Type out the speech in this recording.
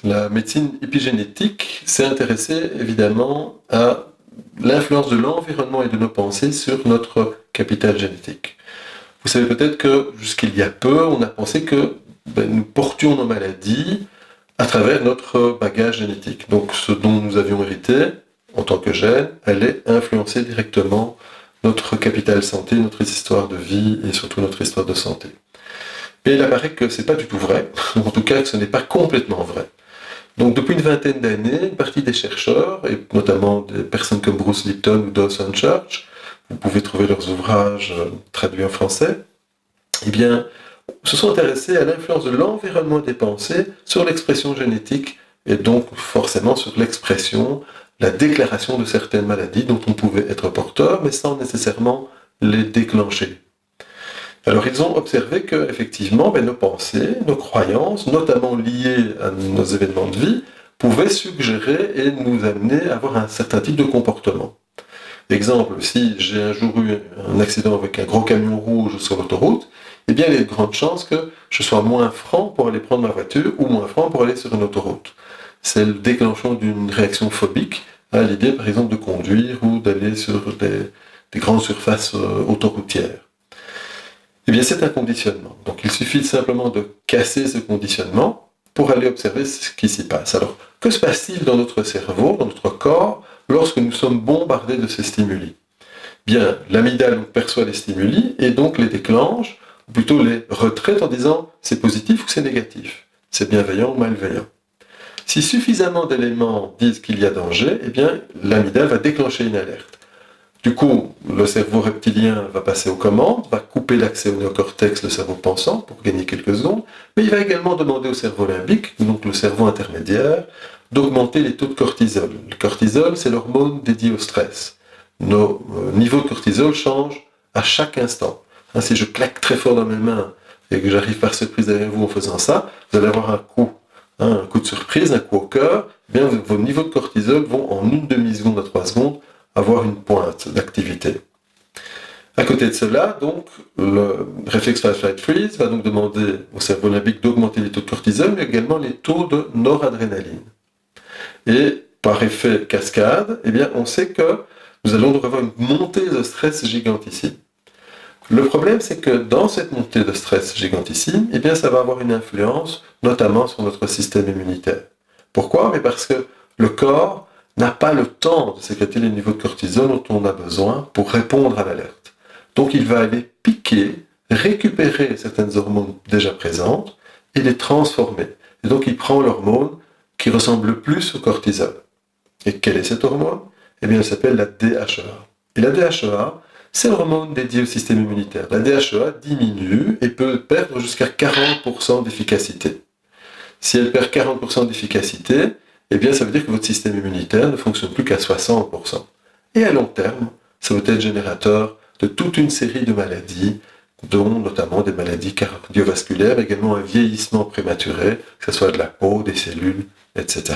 la médecine épigénétique s'est intéressée évidemment à l'influence de l'environnement et de nos pensées sur notre capital génétique. Vous savez peut-être que jusqu'il y a peu, on a pensé que nous portions nos maladies à travers notre bagage génétique. Donc ce dont nous avions hérité en tant que gènes allait influencer directement notre capital santé, notre histoire de vie et surtout notre histoire de santé. Mais il apparaît que ce n'est pas du tout vrai, en tout cas que ce n'est pas complètement vrai. Donc depuis une vingtaine d'années, une partie des chercheurs, et notamment des personnes comme Bruce Lipton ou Dawson Church, vous pouvez trouver leurs ouvrages traduits en français, eh bien, se sont intéressés à l'influence de l'environnement des pensées sur l'expression génétique et donc forcément sur l'expression, la déclaration de certaines maladies dont on pouvait être porteur, mais sans nécessairement les déclencher. Alors ils ont observé que effectivement, nos pensées, nos croyances, notamment liées à nos événements de vie, pouvaient suggérer et nous amener à avoir un certain type de comportement. Exemple, si j'ai un jour eu un accident avec un gros camion rouge sur l'autoroute, eh bien il y a de grandes chances que je sois moins franc pour aller prendre ma voiture ou moins franc pour aller sur une autoroute. C'est le déclenchement d'une réaction phobique à l'idée par exemple de conduire ou d'aller sur des grandes surfaces autoroutières. Eh bien, c'est un conditionnement. Donc, il suffit simplement de casser ce conditionnement pour aller observer ce qui s'y passe. Alors, que se passe-t-il dans notre cerveau, dans notre corps, lorsque nous sommes bombardés de ces stimuli ? Bien, l'amygdale perçoit les stimuli et donc les déclenche, ou plutôt les retraite en disant c'est positif ou c'est négatif, c'est bienveillant ou malveillant. Si suffisamment d'éléments disent qu'il y a danger, eh bien, l'amygdale va déclencher une alerte. Du coup, le cerveau reptilien va passer aux commandes, va couper l'accès au néocortex, le cerveau pensant, pour gagner quelques secondes, mais il va également demander au cerveau limbique, donc le cerveau intermédiaire, d'augmenter les taux de cortisol. Le cortisol, c'est l'hormone dédiée au stress. Nos niveaux de cortisol changent à chaque instant. Si je claque très fort dans mes mains et que j'arrive par surprise derrière vous en faisant ça, vous allez avoir un coup de surprise, un coup au cœur, eh bien vos niveaux de cortisol vont en une demi-seconde à 3 secondes avoir une pointe d'activité. À côté de cela, donc, le réflexe fight-flight-freeze va donc demander au cerveau limbique d'augmenter les taux de cortisol, mais également les taux de noradrénaline. Et par effet cascade, eh bien, on sait que nous allons donc avoir une montée de stress gigantissime. Le problème, c'est que dans cette montée de stress gigantissime, eh bien, ça va avoir une influence, notamment sur notre système immunitaire. Pourquoi ? Mais parce que le corps n'a pas le temps de sécréter les niveaux de cortisol dont on a besoin pour répondre à l'alerte. Donc il va aller piquer, récupérer certaines hormones déjà présentes et les transformer. Et donc il prend l'hormone qui ressemble le plus au cortisol. Et quelle est cette hormone ? Eh bien elle s'appelle la DHEA. Et la DHEA, c'est l'hormone dédiée au système immunitaire. La DHEA diminue et peut perdre jusqu'à 40% d'efficacité. Si elle perd 40% d'efficacité, eh bien ça veut dire que votre système immunitaire ne fonctionne plus qu'à 60%. Et à long terme, ça peut être générateur de toute une série de maladies, dont notamment des maladies cardiovasculaires, également un vieillissement prématuré, que ce soit de la peau, des cellules, etc.